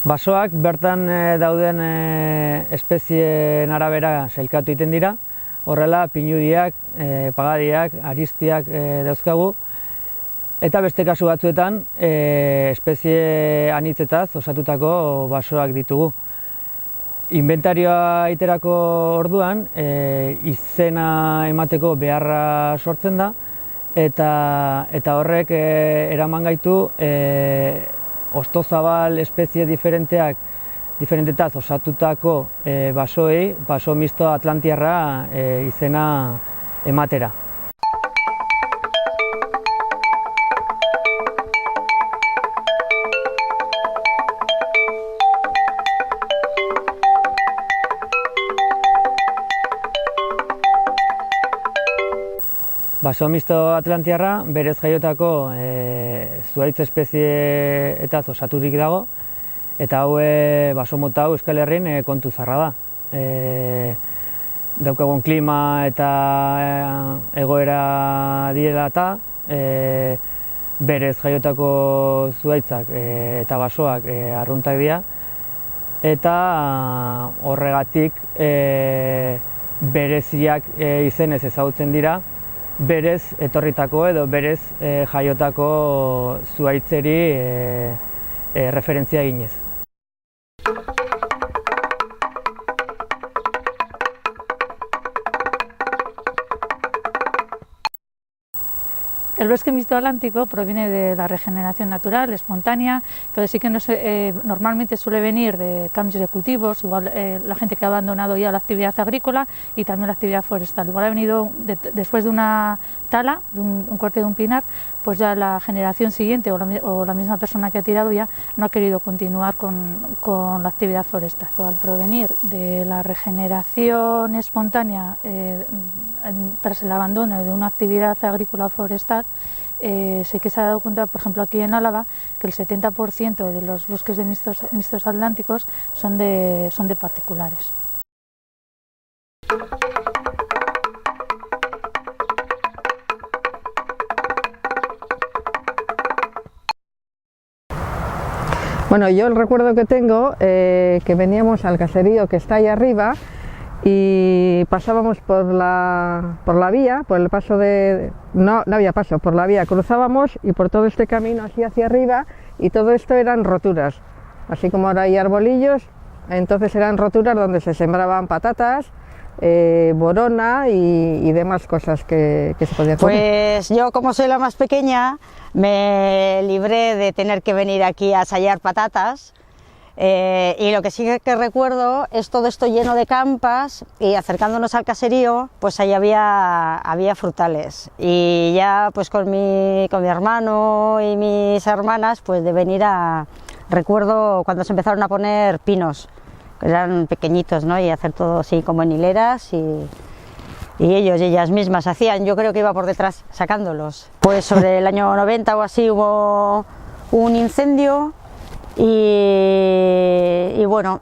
Basoak bertan dauden espezieen arabera sailkatu egiten dira. Horrela, pinudiak, pagadiak, aristiak dauzkagu. Eta beste kasu batzuetan, espezie anitzetaz osatutako basoak ditugu. Inventarioa egiterako orduan, izena emateko beharra sortzen da, eta horrek eraman gaitu hostozabal espezie diferentetaz osatutako basoei, baso misto atlantiarra izena ematera. Baso misto atlantiarra berez jaiotako zuhaitz espezieetaz osaturik dago, eta hau baso mota hau Euskal Herrin kontu zarra da. Daukagun klima eta egoera direla eta berez jaiotako zuhaitzak eta basoak arruntak dira, eta horregatik bereziak izenez ezagutzen dira, berez etorritako edo berez jaiotako zuhaitzeri referentzia eginez. El bosque mixto atlántico proviene de la regeneración natural, espontánea, entonces sí que normalmente suele venir de cambios de cultivos, igual la gente que ha abandonado ya la actividad agrícola y también la actividad forestal. Igual ha venido después de una tala, de un corte de un pinar, pues ya la generación siguiente o la misma persona que ha tirado ya no ha querido continuar con la actividad forestal. Al provenir de la regeneración espontánea tras el abandono de una actividad agrícola forestal, sé que se ha dado cuenta, por ejemplo aquí en Álava, que el 70% de los bosques de mixtos atlánticos son de particulares. Bueno, yo el recuerdo que tengo, que veníamos al caserío que está ahí arriba y pasábamos por la vía, por el paso de... no había paso, por la vía cruzábamos y por todo este camino así hacia arriba, y todo esto eran roturas, así como ahora hay arbolillos, entonces eran roturas donde se sembraban patatas, borona y demás cosas que se podían comer. Pues yo, como soy la más pequeña, me libré de tener que venir aquí a sayar patatas, y lo que sí que recuerdo es todo esto lleno de campas, y acercándonos al caserío pues ahí había frutales, y ya pues con mi hermano y mis hermanas pues de venir recuerdo cuando se empezaron a poner pinos, que eran pequeñitos, ¿no? Y hacer todo así como en hileras, y ellos y ellas mismas hacían, yo creo que iba por detrás sacándolos. Pues sobre el año 90 o así hubo un incendio y bueno,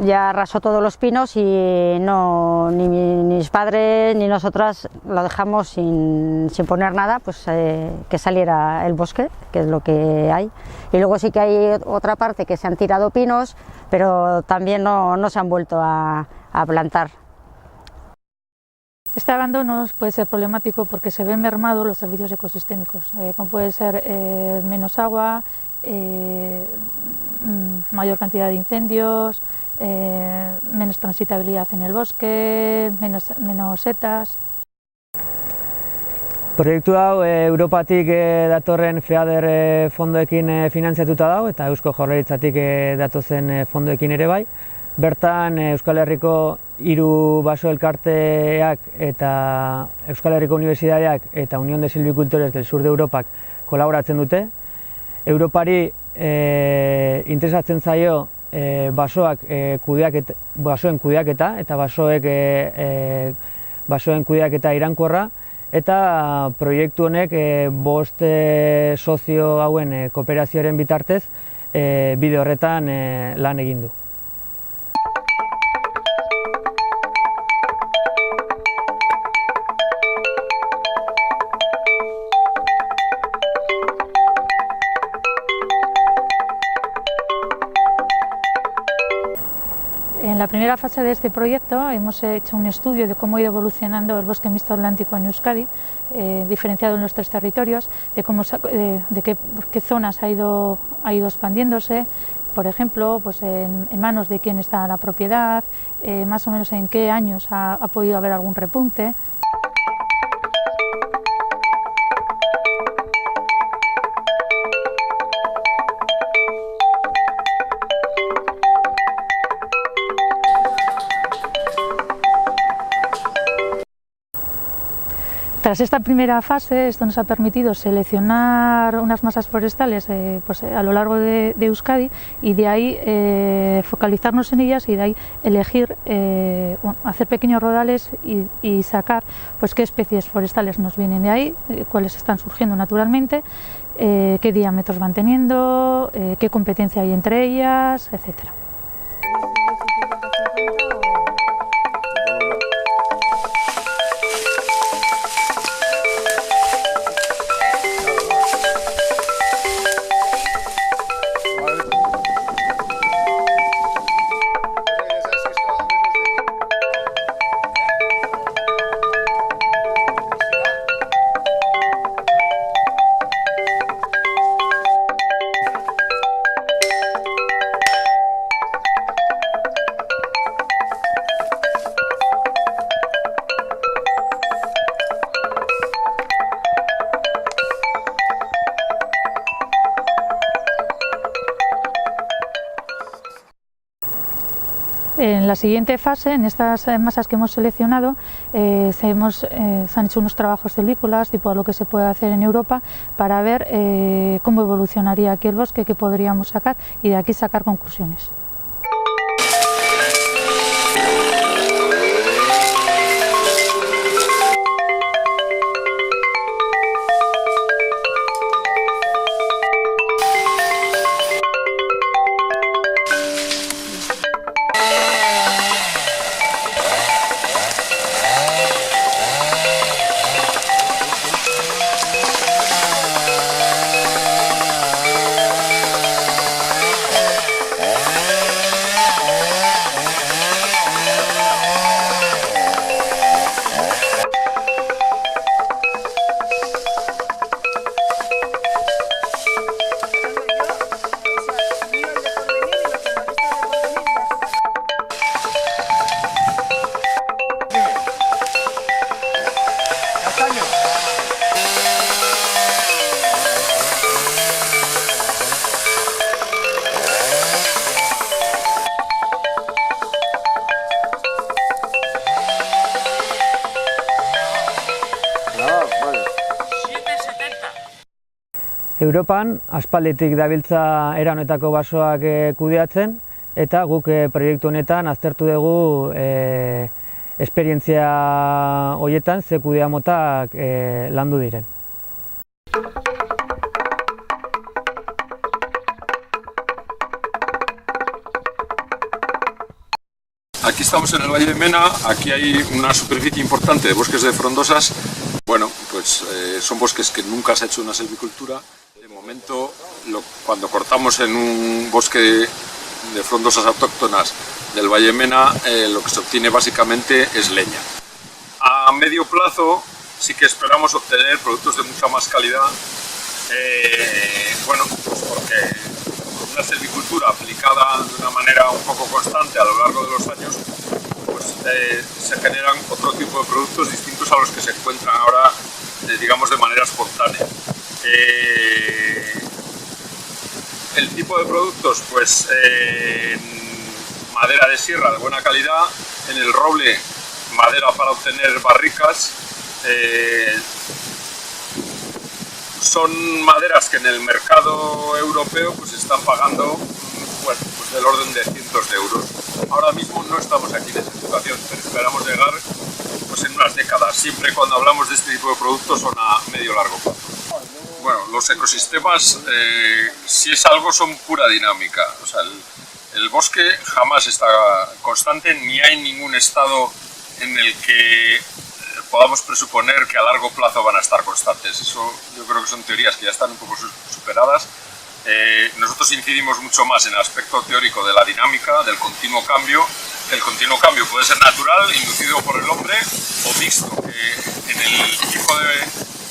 ya arrasó todos los pinos, y ni mis padres ni nosotras lo dejamos sin poner nada, pues que saliera el bosque, que es lo que hay. Y luego sí que hay otra parte que se han tirado pinos, pero también no se han vuelto a plantar. Este abandono puede ser problemático porque se ven mermados los servicios ecosistémicos, como puede ser menos agua, mayor cantidad de incendios, menos transitabilidad en el bosque, menos setas. Proiektu hau Europatik datorren FEADER fondoekin finanziatuta dago, eta Eusko Jaurlaritzatik datozen fondoekin ere bai. Bertan Euskal Herriko 3 baso elkarteak eta Euskal Herriko Unibertsitateak eta Unión de Silvicultores del Sur de Europak kolaboratzen dute. Europari interesatzen zaio basoen kudeaketa eta basoen kudeaketa iraunkorra, eta proiektu honek 5 sozio hauen kooperazioaren bitartez bide horretan lan egin du. la primera fase de este proyecto hemos hecho un estudio de cómo ha ido evolucionando el bosque mixto atlántico en Euskadi, diferenciado en los 3 territorios, de qué zonas ha ido expandiéndose, por ejemplo, pues en manos de quién está la propiedad, más o menos en qué años ha podido haber algún repunte. Tras esta primera fase, esto nos ha permitido seleccionar unas masas forestales a lo largo de Euskadi y de ahí focalizarnos en ellas y de ahí elegir, hacer pequeños rodales y sacar pues, qué especies forestales nos vienen de ahí, cuáles están surgiendo naturalmente, qué diámetros van teniendo, qué competencia hay entre ellas, etcétera. En la siguiente fase, en estas masas que hemos seleccionado, se han hecho unos trabajos silvícolas, tipo lo que se puede hacer en Europa, para ver cómo evolucionaría aquí el bosque, qué podríamos sacar y de aquí sacar conclusiones. Europan aspalditik dabiltza era honetako basoak kudeatzen eta guk proiektu honetan aztertu dugu esperientzia horietan ze kudea motak landu diren. Aquí estamos en el Valle de Mena, aquí hay una superficie importante de bosques de frondosas. Bueno, pues son bosques que nunca se ha hecho una silvicultura. De momento, cuando cortamos en un bosque de frondosas autóctonas del Valle de Mena, lo que se obtiene básicamente es leña. A medio plazo sí que esperamos obtener productos de mucha más calidad, bueno, pues porque una silvicultura aplicada de una manera un poco constante a lo largo de los años, pues se generan otro tipo de productos distintos a los que se encuentran ahora, digamos, de manera espontánea. El tipo de productos, pues madera de sierra de buena calidad, en el roble madera para obtener barricas. Son maderas que en el mercado europeo pues están pagando, bueno, pues del orden de cientos de euros. Ahora mismo no estamos aquí en esa situación, pero esperamos llegar pues en unas décadas. Siempre cuando hablamos de este tipo de productos son a medio largo plazo. Bueno, los ecosistemas, si es algo, son pura dinámica. O sea, el bosque jamás está constante, ni hay ningún estado en el que podamos presuponer que a largo plazo van a estar constantes. Eso yo creo que son teorías que ya están un poco superadas. nosotros incidimos mucho más en el aspecto teórico de la dinámica, del continuo cambio. El continuo cambio puede ser natural, inducido por el hombre, o mixto, que en el tipo de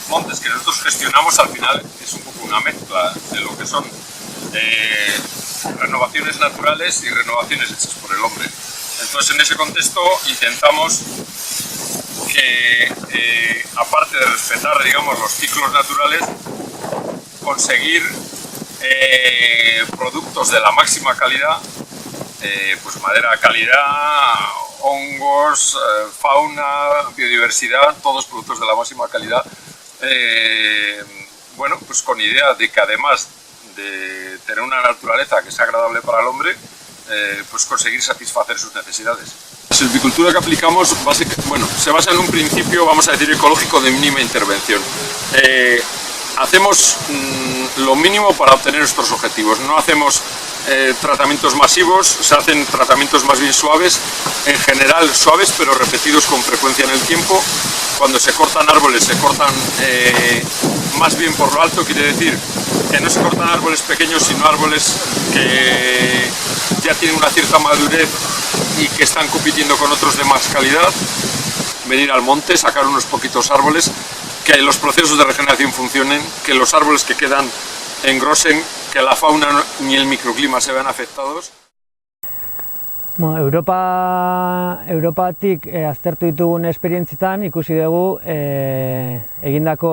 montes que nosotros gestionamos al final es un poco una mezcla de lo que son renovaciones naturales y renovaciones hechas por el hombre. Entonces, en ese contexto intentamos que, aparte de respetar, digamos, los ciclos naturales, conseguir productos de la máxima calidad, pues madera de calidad, hongos, fauna, biodiversidad, todos productos de la máxima calidad. Bueno, pues con idea de que además de tener una naturaleza que sea agradable para el hombre, pues conseguir satisfacer sus necesidades. La silvicultura que aplicamos se basa en un principio, vamos a decir, ecológico de mínima intervención. Hacemos lo mínimo para obtener nuestros objetivos. No hacemos tratamientos masivos, se hacen tratamientos más bien suaves, en general suaves pero repetidos con frecuencia en el tiempo. Cuando se cortan árboles, se cortan más bien por lo alto, quiere decir que no se cortan árboles pequeños, sino árboles que ya tienen una cierta madurez y que están compitiendo con otros de más calidad. Venir al monte, sacar unos poquitos árboles, que los procesos de regeneración funcionen, que los árboles que quedan engrosen, que la fauna ni el microclima se vean afectados. Bueno, Europatik aztertu ditugun esperientzietan ikusi dugu egindako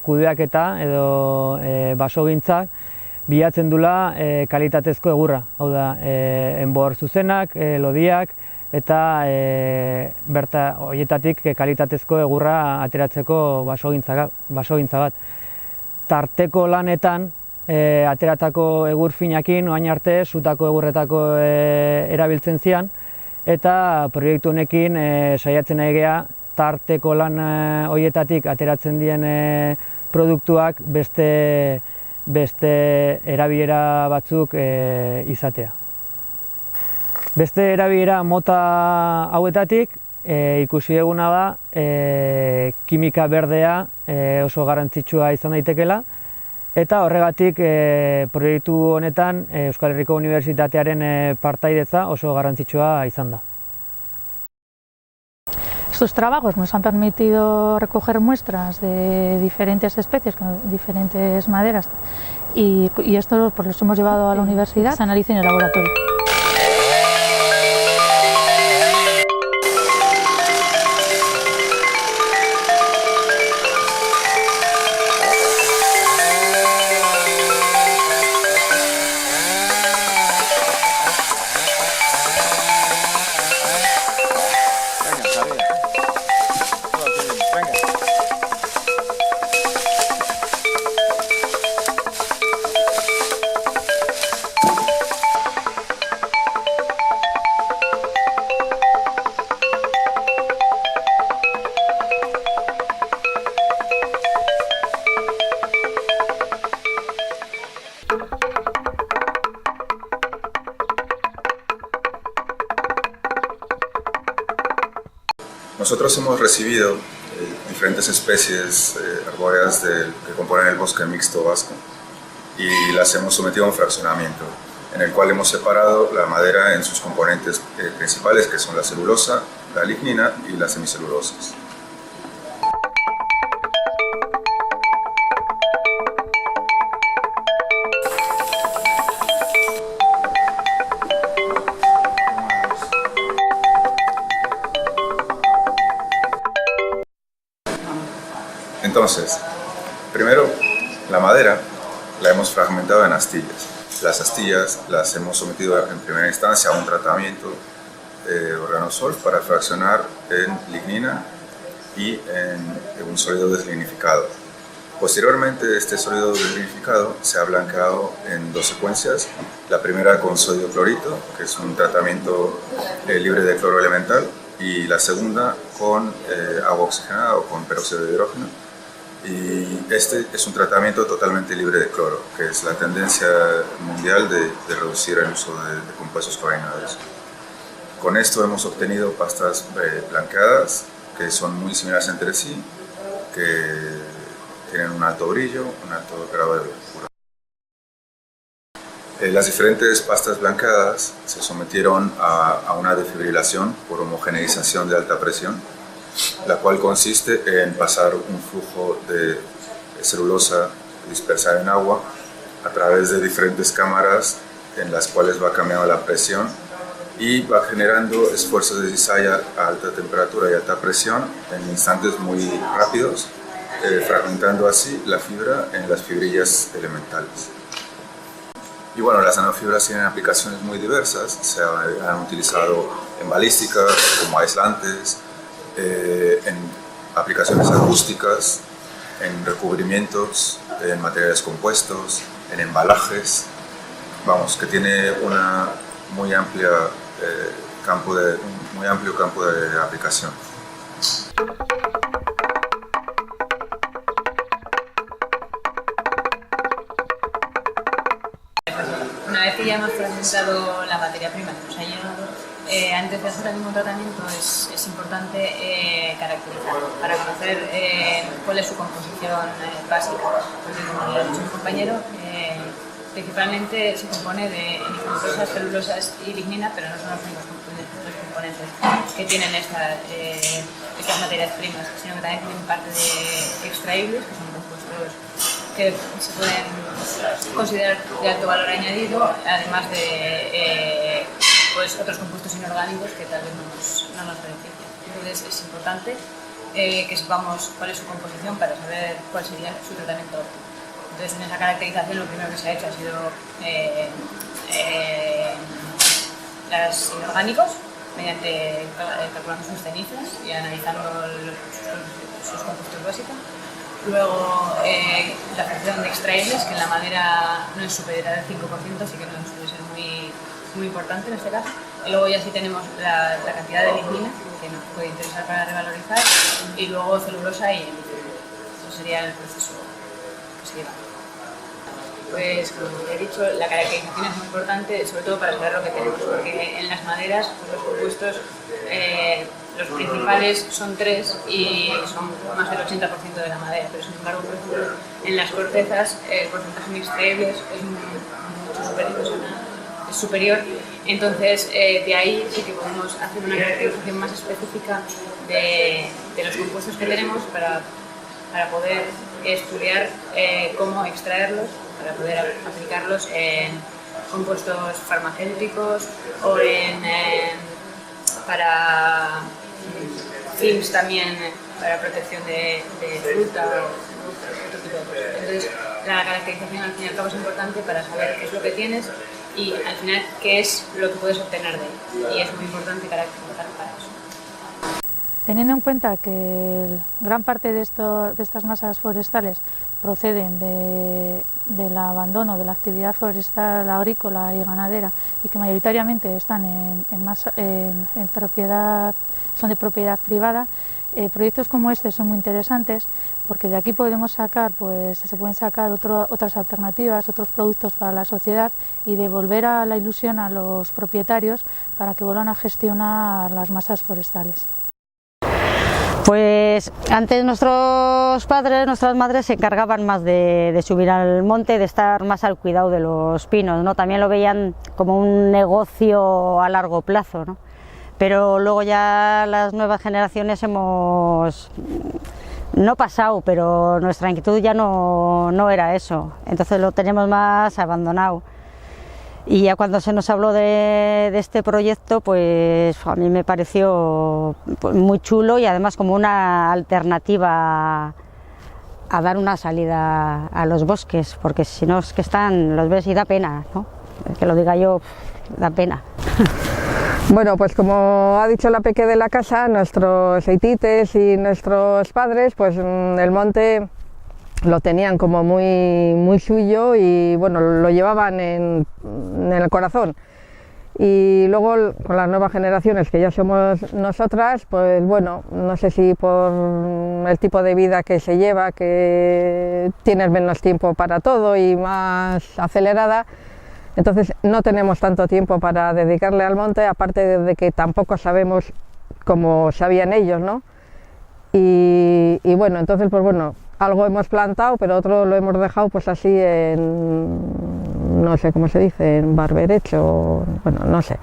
kudeaketa edo basogintzak bilatzen dula kalitatezko egurra. Hau da, enbor zuzenak, lodiak eta horietatik kalitatezko egurra ateratzeko basogintza bat. Tarteko lanetan ateratako egur finakin, oain arte, sutako egurretako erabiltzen zian, eta proiektu honekin saiatzen nahi gea tarteko lan horietatik ateratzen dien produktuak beste erabilera batzuk izatea. Beste erabilera mota hauetatik ikusi duguna da kimika berdea oso garrantzitsua izan daitekeela, eta horregatik proiektu honetan Euskal Herriko Unibertsitatearen partaidetza oso garrantzitsua izan da. Estos trabajos nos han permitido recoger muestras de diferentes especies, con diferentes maderas, y esto pues, los hemos llevado a la universidad, se analizan en el laboratorio. Nosotros hemos recibido diferentes especies arbóreas que componen el bosque mixto vasco y las hemos sometido a un fraccionamiento en el cual hemos separado la madera en sus componentes principales, que son la celulosa, la lignina y las semicelulosas. Entonces, primero, la madera la hemos fragmentado en astillas. Las astillas las hemos sometido en primera instancia a un tratamiento de organosolf para fraccionar en lignina y en un sólido deslignificado. Posteriormente, este sólido deslignificado se ha blanqueado en dos secuencias. La primera con sodio clorito, que es un tratamiento libre de cloro elemental, y la segunda con agua oxigenada o con peróxido de hidrógeno. Y este es un tratamiento totalmente libre de cloro, que es la tendencia mundial de reducir el uso de compuestos chlorinados. Con esto hemos obtenido pastas blanqueadas que son muy similares entre sí, que tienen un alto brillo, un alto grado de Las diferentes pastas blanqueadas se sometieron a una defibrilación por homogeneización de alta presión, la cual consiste en pasar un flujo de celulosa dispersada en agua a través de diferentes cámaras en las cuales va cambiando la presión y va generando esfuerzos de cizalla a alta temperatura y alta presión en instantes muy rápidos, fragmentando así la fibra en las fibrillas elementales. Y bueno, las nanofibras tienen aplicaciones muy diversas, se han utilizado en balística como aislantes, en aplicaciones acústicas, en recubrimientos, en materiales compuestos, en embalajes. Vamos, que tiene una muy amplio campo de aplicación. Una vez que ya hemos fragmentado la materia prima que nos ha llegado, antes de hacer el mismo tratamiento es importante caracterizarlo para conocer cuál es su composición básica. Porque, como le ha dicho mi compañero, principalmente se compone de nitrosas, celulosas y lignina, pero no son los únicos componentes que tienen estas materias primas, sino que también tienen parte de extraíbles, que son compuestos que se pueden considerar de alto valor añadido, además de pues otros compuestos inorgánicos que tal vez no nos beneficien. Entonces es importante que sepamos cuál es su composición para saber cuál sería su tratamiento óptimo. Entonces, en esa caracterización lo primero que se ha hecho ha sido los inorgánicos, mediante calculando sus cenizas y analizando sus compuestos básicos. Luego, la fracción de extraíbles, que en la madera no es superior al 5%, así que no suele ser muy importante en este caso. Y luego ya sí tenemos la cantidad de lignina, que nos puede interesar para revalorizar, y luego celulosa y helicina. Eso sería el proceso que se lleva. Pues, como he dicho, la caracterización es muy importante, sobre todo para saber lo que tenemos, porque en las maderas los compuestos, los principales son 3 y son más del 80% de la madera, pero sin embargo, por ejemplo, en las cortezas el porcentaje de extraíbles es mucho superior, entonces de ahí sí que podemos hacer una caracterización más específica de los compuestos que tenemos para poder estudiar cómo extraerlos, para poder aplicarlos en compuestos farmacéuticos o para films también, para protección de fruta o otro tipo de cosas. Entonces, la caracterización al fin y al cabo es importante para saber qué es lo que tienes y al final qué es lo que puedes obtener de él. Y es muy importante caracterizar para eso. Teniendo en cuenta que gran parte de estas masas forestales proceden del abandono de la actividad forestal agrícola y ganadera y que mayoritariamente están son de propiedad privada, proyectos como este son muy interesantes porque de aquí podemos sacar, se pueden sacar otras alternativas, otros productos para la sociedad y devolver a la ilusión a los propietarios para que vuelvan a gestionar las masas forestales. Pues antes nuestros padres, nuestras madres se encargaban más de subir al monte, de estar más al cuidado de los pinos, ¿no? También lo veían como un negocio a largo plazo, ¿no? Pero luego ya las nuevas generaciones hemos, no pasado, pero nuestra inquietud ya no era eso, entonces lo tenemos más abandonado. Y ya cuando se nos habló de este proyecto, pues a mí me pareció muy chulo y además como una alternativa a dar una salida a los bosques, porque si no es que los ves y da pena, ¿no? Que lo diga yo, da pena. Bueno, pues como ha dicho la peque de la casa, nuestros aitites y nuestros padres, pues el monte lo tenían como muy suyo y bueno, lo llevaban en el corazón. Y luego con las nuevas generaciones que ya somos nosotras, pues bueno, no sé si por el tipo de vida que se lleva, que tienes menos tiempo para todo y más acelerada, entonces no tenemos tanto tiempo para dedicarle al monte, aparte de que tampoco sabemos cómo sabían ellos, ¿no? Y bueno, entonces pues bueno, algo hemos plantado, pero otro lo hemos dejado pues así en no sé cómo se dice, en barberecho, bueno, no sé.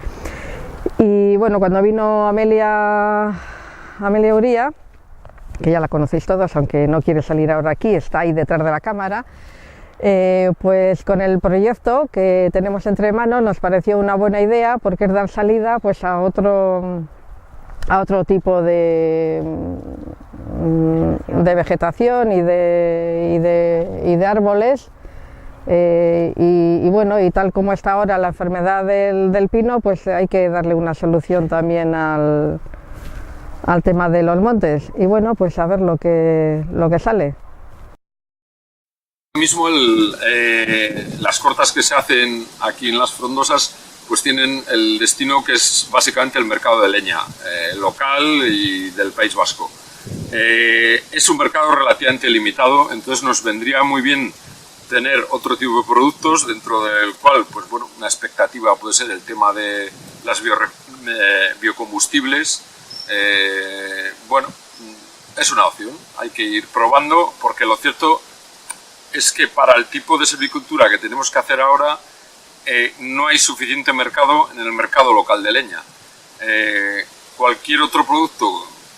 Y bueno, cuando vino Amelia Uría, que ya la conocéis todos, aunque no quiere salir ahora aquí, está ahí detrás de la cámara, pues con el proyecto que tenemos entre manos nos pareció una buena idea, porque es dar salida pues a otro tipo de vegetación y de árboles, y bueno, y tal como está ahora la enfermedad del pino, pues hay que darle una solución también al tema de los montes, y bueno, pues a ver lo que sale. Mismo las cortas que se hacen aquí en las frondosas pues tienen el destino que es básicamente el mercado de leña local y del País Vasco. Es un mercado relativamente limitado, entonces nos vendría muy bien tener otro tipo de productos, dentro del cual, pues bueno, una expectativa puede ser el tema de las biocombustibles. Bueno, es una opción, hay que ir probando, porque lo cierto es que para el tipo de silvicultura que tenemos que hacer ahora no hay suficiente mercado en el mercado local de leña. Cualquier otro producto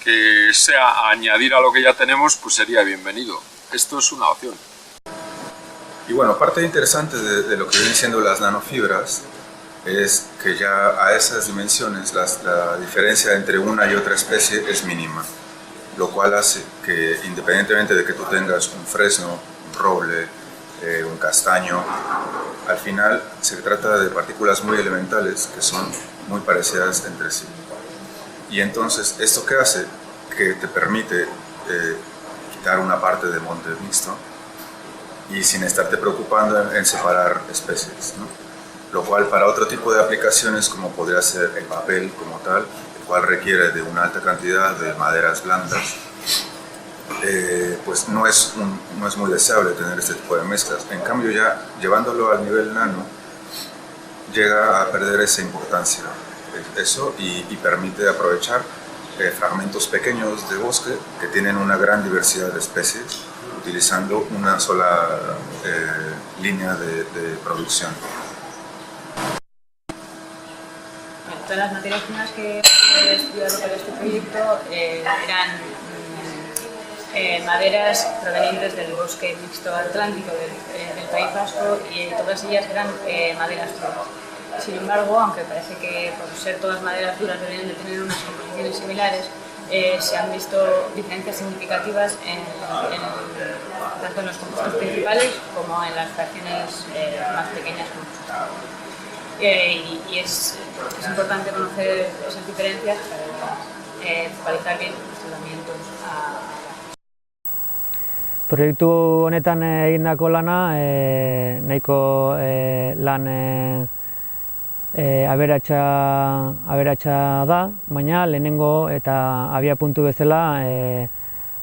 que sea añadir a lo que ya tenemos, pues sería bienvenido. Esto es una opción. Y bueno, parte interesante de lo que vienen siendo las nanofibras es que ya a esas dimensiones la diferencia entre una y otra especie es mínima, lo cual hace que, independientemente de que tú tengas un fresno, un roble, un castaño, al final se trata de partículas muy elementales que son muy parecidas entre sí. Y entonces, ¿esto qué hace? Que te permite quitar una parte del monte mixto y sin estarte preocupando en separar especies, ¿no? Lo cual para otro tipo de aplicaciones, como podría ser el papel como tal, el cual requiere de una alta cantidad de maderas blandas, pues no es muy deseable tener este tipo de mezclas. En cambio, ya llevándolo al nivel nano, llega a perder esa importancia, eso, y permite aprovechar fragmentos pequeños de bosque que tienen una gran diversidad de especies, utilizando una sola línea de producción. Todas las materias primas que he estudiado para este proyecto eran maderas provenientes del bosque mixto atlántico del País Vasco, y todas ellas eran maderas duras. Sin embargo, aunque parece que por ser todas maderas duras deberían de tener unas composiciones similares, se han visto diferencias significativas tanto en los compuestos principales como en las fracciones más pequeñas. Y es importante conocer esas diferencias para focalizar bien los tratamientos. Proiektu honetan egindako lana nahiko lan aberatsa da, baina lehenengo eta abia puntu bezala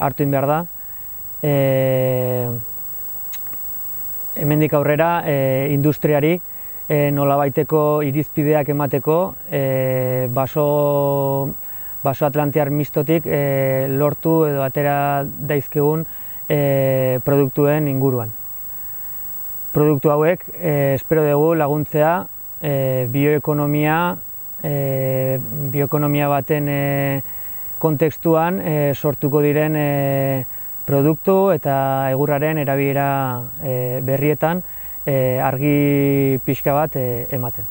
hartu egin behar da. Hemendik aurrera industriari nolabaiteko irizpideak emateko baso atlantiar mistotik lortu edo atera daizkegun produktuen inguruan. Produktu hauek espero dugu laguntzea bioekonomia baten kontekstuan sortuko diren produktu eta egurraren erabilera berrietan argi pixka bat ematen.